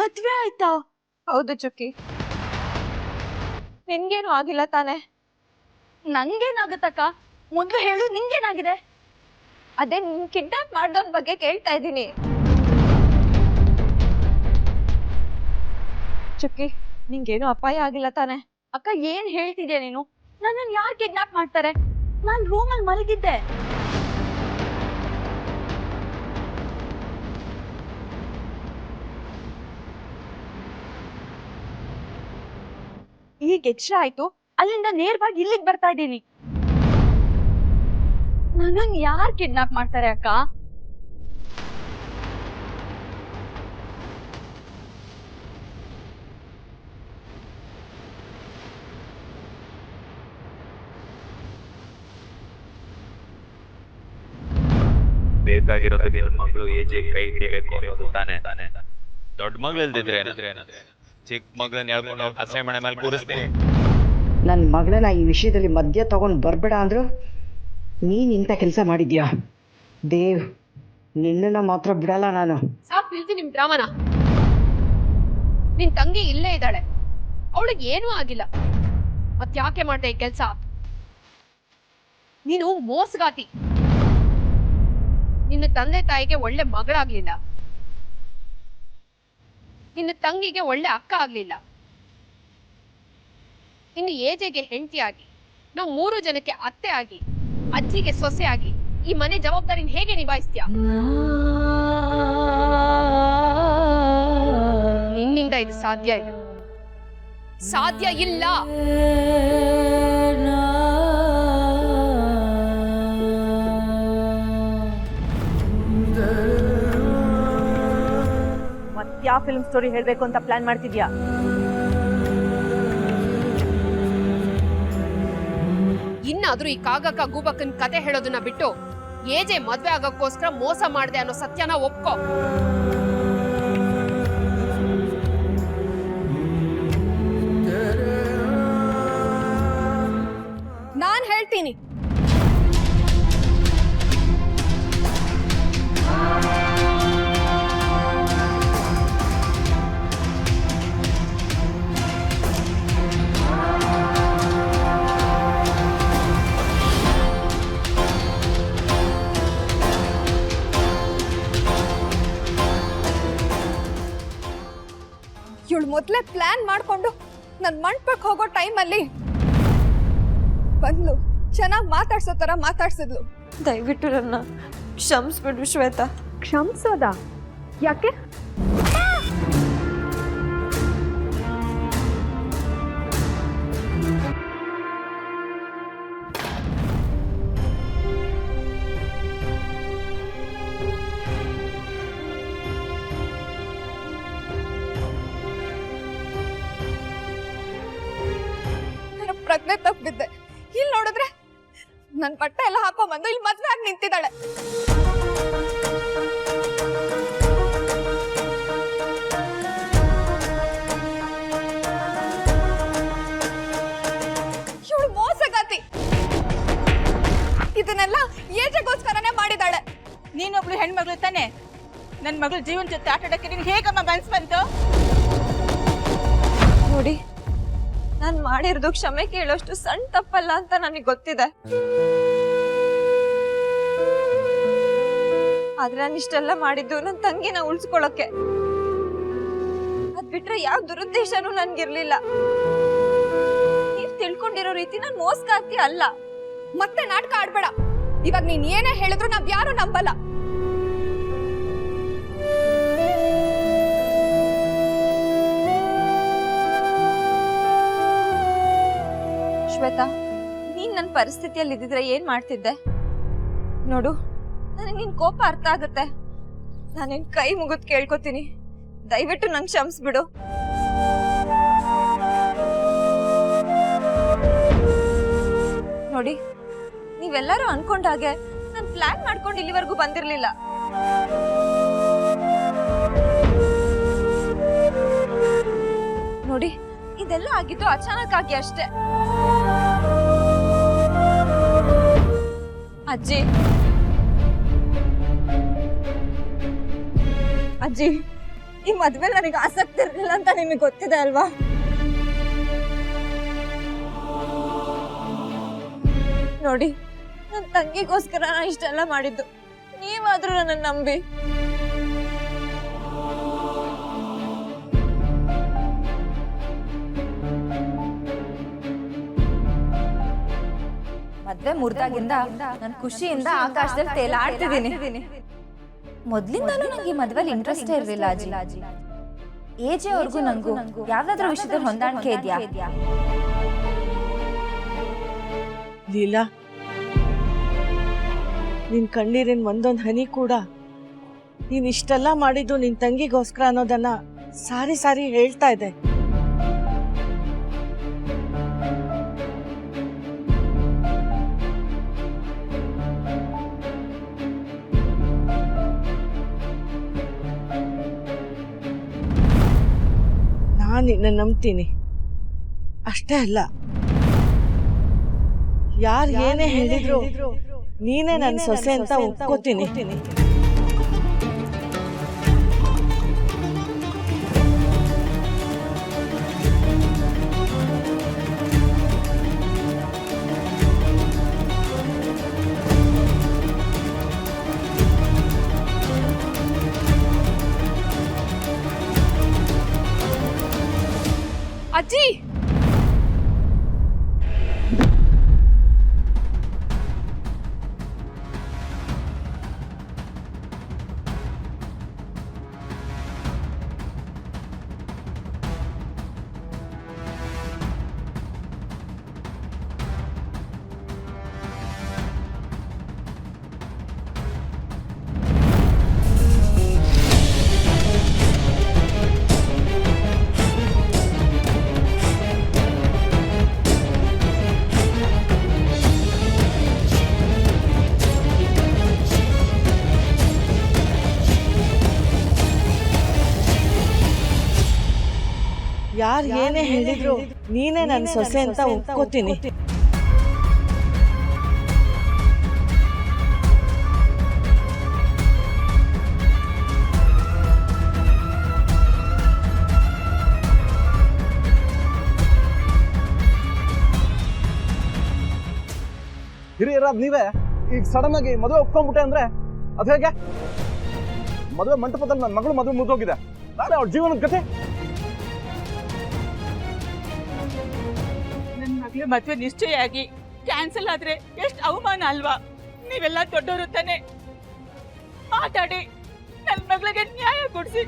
ಮದ್ವೆ ಆಯ್ತಾ? ಹೌದು ಚುಕ್ಕಿ. ನಿನ್ಗೇನು ಆಗಿಲ್ಲ ತಾನೆ? ನಂಗೇನಾಗುತ್ತಕ್ಕ? ಮೊದ್ಲು ಹೇಳು, ನಿಂಗೇನಾಗಿದೆ? ಅದೇ ನಿನ್ ಕಿಡ್ನಾಪ್ ಮಾಡ್ದವನ್ ಬಗ್ಗೆ ಕೇಳ್ತಾ ಇದ್ದೀನಿ. ಚುಕ್ಕಿ, ನಿಂಗೇನು ಅಪಾಯ ಆಗಿಲ್ಲ ತಾನೆ? ಅಕ್ಕ, ಏನ್ ಹೇಳ್ತಿದ್ಯಾ ನೀನು? ನನ್ನನ್ನು ಯಾರು ಕಿಡ್ನಾಪ್ ಮಾಡ್ತಾರೆ? ನಾನ್ ರೂಮಲ್ಲಿ ಮಲಗಿದ್ದೆ. ಈಗ ಎಚ್ಚರ ಆಯ್ತು, ಅಲ್ಲಿಂದ ನೇರವಾಗಿ ಇಲ್ಲಿಗೆ ಬರ್ತಾ ಇದ್ದೀನಿ. ನನ್ನನ್ನು ಯಾರು ಕಿಡ್ನಾಪ್ ಮಾಡ್ತಾರೆ ಅಕ್ಕ? ಬೇಕಾಗಿರೋದು ನಿನ್ನ ಮಗಳು ಏಜೆ ಕೈ ಹಿಡಿಯಬೇಕು ಅನ್ನೋದು ತಾನೇ. ದೊಡ್ಡ ಮಗಳು ಇಲ್ದಿದ್ರೆ ಚಿಕ್ಕ ಮಗಳನ್ನ ಹೇಳ್ಕೊಂಡು ಹಸೆ ಮನೆ ಮೇಲೆ ಕೂರಿಸ್ತೀನಿ. ನನ್ನ ಮಗಳನ್ನ ಈ ವಿಷಯದಲ್ಲಿ ಮಧ್ಯ ತಗೊಂಡು ಬರಬೇಡ ಅಂದ್ರು ನೀನು ಇಂಥ ಕೆಲಸ ಮಾಡಿದ್ಯಾ? ದೇವ್, ನಿನ್ನನ್ನು ಮಾತ್ರ ಬಿಡಲ್ಲ ನಾನು. ಸಾಕ್ ನಿಲ್ಸಿ ನಿಮ್ ಡ್ರಾಮನ. ನಿನ್ ತಂಗಿ ಇಲ್ಲೇ ಇದ್ದಾಳೆ, ಅವಳಿಗೆ ಏನೂ ಆಗಿಲ್ಲ. ಮತ್ ಯಾಕೆ ಮಾಡ್ದೆ ಈ ಕೆಲ್ಸ? ನೀನು ಮೋಸಗಾತಿ. ನಿನ್ನ ತಂದೆ ತಾಯಿಗೆ ಒಳ್ಳೆ ಮಗಳಾಗ್ಲಿಲ್ಲ, ನಿನ್ನ ತಂಗಿಗೆ ಒಳ್ಳೆ ಅಕ್ಕ ಆಗ್ಲಿಲ್ಲ, ಇನ್ನು ಏಜೆಗೆ ಹೆಂಡತಿ ಆಗಿ, ನಾವು 3 ಜನಕ್ಕೆ ಅತ್ತೆ ಆಗಿ, ಅಜ್ಜಿಗೆ ಸೊಸೆ ಆಗಿ ಈ ಮನೆ ಜವಾಬ್ದಾರಿನ ಹೇಗೆ ನಿಭಾಯಿಸ್ತೀಯ? ನಿನ್ನಿಂದ ಇದು ಸಾಧ್ಯ ಇಲ್ಲ, ಸಾಧ್ಯ ಇಲ್ಲ. ಯಾವ ಫಿಲ್ಮ್ ಸ್ಟೋರಿ ಹೇಳ್ಬೇಕು ಅಂತ ಪ್ಲಾನ್ ಮಾಡ್ತಿದ್ಯಾ? ಇನ್ನಾದ್ರೂ ಈ ಕಾಗಕ್ಕ ಗೂಬಕ್ಕನ್ ಕತೆ ಹೇಳೋದನ್ನ ಬಿಟ್ಟು ಏಜೆ ಮದ್ವೆ ಆಗಕ್ಕೋಸ್ಕರ ಮೋಸ ಮಾಡ್ದೆ ಅನ್ನೋ ಸತ್ಯನ ಒಪ್ಕೋ. ನಾನ್ ಹೇಳ್ತೀನಿ, ಇವಳು ಮೊದಲೇ ಪ್ಲಾನ್ ಮಾಡ್ಕೊಂಡು ನನ್ನ ಮಂಟಪಕ್ಕೆ ಹೋಗೋ ಟೈಮಲ್ಲಿ ಬಂದ್ಲು, ಚೆನ್ನಾಗಿ ಮಾತಾಡ್ಸೋ ಥರ ಮಾತಾಡ್ಸಿದ್ಲು. ದಯವಿಟ್ಟು ನನ್ನ ಕ್ಷಮಿಸ್ಬಿಡು ಶ್ವೇತಾ. ಕ್ಷಮಿಸೋದಾ? ಯಾಕೆ? ಪ್ರಜ್ಞೆ ತಪ್ಪಿದ್ದೆ. ಇಲ್ಲಿ ನೋಡಿದ್ರೆ ನನ್ ಬಟ್ಟೆ ಎಲ್ಲ ಹಾಕೊಂಡ್ಬಂದು ಇಲ್ಲಿ ಮದ್ವೆ ಆಗಿ ನಿಂತಿದ್ದಾಳೆ. ಇವಳು ಮೋಸಗಾತಿ. ಇದನ್ನೆಲ್ಲ ಏಜೆಗೋಸ್ಕರನೇ ಮಾಡಿದಾಳೆ. ನೀನೊಬ್ಳು ಹೆಣ್ಮಗಳು ತಾನೆ, ನನ್ನ ಮಗಳು ಜೀವನ ಜೊತೆ ಆಟ ಆಡಕ್ಕೆ ನೀನು ಹೇಗಮ್ಮ ಮನ್ಸು ಬಂತು? ನೋಡಿ, ನಾನ್ ಮಾಡಿರೋದು ಕ್ಷಮೆ ಕೇಳೋಷ್ಟು ಸಣ್ಣ ತಪ್ಪಲ್ಲ ಅಂತ ನನಗೆ ಗೊತ್ತಿದೆ. ಆದ್ರೆ ನಾನು ಇಷ್ಟೆಲ್ಲ ಮಾಡಿದ್ದು ನನ್ನ ತಂಗಿನ ಉಳಿಸ್ಕೊಳ್ಳೋಕೆ. ಅದ್ ಬಿಟ್ರೆ ಯಾವ ದುರುದ್ದೇಶನೂ ನನ್ಗಿರ್ಲಿಲ್ಲ. ನೀವ್ ತಿಳ್ಕೊಂಡಿರೋ ರೀತಿ ನಾನ್ ಮೋಸಗಾತಿ ಅಲ್ಲ. ಮತ್ತೆ ನಾಟಕ ಆಡ್ಬೇಡ. ಇವಾಗ ನೀನ್ ಏನೇ ಹೇಳಿದ್ರು ನಾವ್ ಯಾರು ನಂಬಲ್ಲ. ಶ್ವೇತಾ, ನೀನ್ ನನ್ನ ಪರಿಸ್ಥಿತಿಯಲ್ಲಿ ಇದ್ದಿದ್ರೆ ಏನ್ ಮಾಡ್ತಿದ್ದೆ? ನೋಡು, ನನಗೆ ನಿನ್ ಕೋಪ ಅರ್ಥ ಆಗುತ್ತೆ. ನಾನೇನ್ ಕೈ ಮುಗಿದ್ ಕೇಳ್ಕೊತೀನಿ, ದಯವಿಟ್ಟು ನಂಗೆ ಕ್ಷಮಿಸ್ಬಿಡು. ನೋಡಿ, ನೀವೆಲ್ಲರೂ ಅನ್ಕೊಂಡಾಗೆ ನಾನು ಪ್ಲಾನ್ ಮಾಡ್ಕೊಂಡು ಇಲ್ಲಿವರೆಗೂ ಬಂದಿರ್ಲಿಲ್ಲ. ನೋಡಿ, ಇದೆಲ್ಲ ಆಗಿದ್ದು ಅಚಾನಕ್ ಆಗಿ ಅಷ್ಟೇ. ಅಜ್ಜಿ, ಅಜ್ಜಿ, ಈ ಮದ್ವೆ ನನಗೆ ಆಸಕ್ತಿ ಇರಲಿಲ್ಲ ಅಂತ ನಿಮಗೆ ಗೊತ್ತಿದೆ ಅಲ್ವಾ? ನೋಡಿ, ನನ್ನ ತಂಗಿಗೋಸ್ಕರ ನಾನು ಇಷ್ಟೆಲ್ಲ ಮಾಡಿದ್ದು. ನೀವಾದ್ರೂ ನನ್ನ ನಂಬಿ. ಮದ್ವೆ ಮುರಿದಾಗಿಂದ ನಾನು ಖುಷಿಯಿಂದ ಆಕಾಶದಲ್ಲಿ ತೇಲಾಡ್ತಿದ್ದೀನಿ. ಮೊದ್ಲಿಂದಾನು ನಂಗೆ ಈ ಮದ್ವೆಲಿ ಇಂಟ್ರೆಸ್ಟ್ ಇರಲಿಲ್ಲ ಅಜ್ಜಿ. ಏಜೆ ಅವ್ರಿಗೂ ನಂಗೂ ಯಾವ್ದಾದ್ರೂ ವಿಷಯದಲ್ಲಿ ಹೊಂದಾಣಿಕೆ ಇದೆಯಾ? ಲೀಲಾ, ನಿನ್ ಕಣ್ಣೀರಿನ ಒಂದೊಂದು ಹನಿ ಕೂಡ ನೀನ್ ಇಷ್ಟೆಲ್ಲ ಮಾಡಿದ್ದು ನಿನ್ ತಂಗಿಗೋಸ್ಕರ ಅನ್ನೋದನ್ನ ಸಾರಿ ಸಾರಿ ಹೇಳ್ತಾ ಇದೆ. ನಾನು ನಿನ್ನ ನಂಬ್ತೀನಿ ಅಷ್ಟೇ ಅಲ್ಲ, ಯಾರು ಏನೇ ಹೇಳಿದ್ರು ನೀನೇ ನನ್ನ ಸೊಸೆ ಅಂತ ಒಪ್ಕೋತೀನಿ. ಅಜ್ಜಿ, ಯಾರು ಏನೇ ಹೇಳಿದ್ರು ನೀನೇ ನನ್ನ ಸೊಸೆ ಅಂತ ಒಪ್ಕೋತೀನಿ. ಹಿರಿಯರಾದ ನೀವೇ ಈಗ ಸಡನ್ ಆಗಿ ಮದುವೆ ಒಪ್ಕೊಂಡ್ಬಿಟ್ಟೆ ಅಂದ್ರೆ ಅದು ಹೇಗೆ? ಮದುವೆ ಮಂಟಪದಲ್ಲಿ ನನ್ನ ಮಗಳು ಮದುವೆ ಮುಗಿದೋಗಿದೆ, ನಾಳೆ ಅವ್ರ ಜೀವನದ ಕತೆ. ನನ್ನ ಮಗಳ ಮದ್ವೆ ನಿಶ್ಚಯ ಆಗಿ ಕ್ಯಾನ್ಸಲ್ ಆದ್ರೆ ಎಷ್ಟು ಅವಮಾನ ಅಲ್ವಾ? ನೀವೆಲ್ಲ ದೊಡ್ಡವರು ತಾನೆ, ಮಾತಾಡಿ ನನ್ನ ಮಗಳಿಗೆ ನ್ಯಾಯ ಕೊಡಿಸಿ.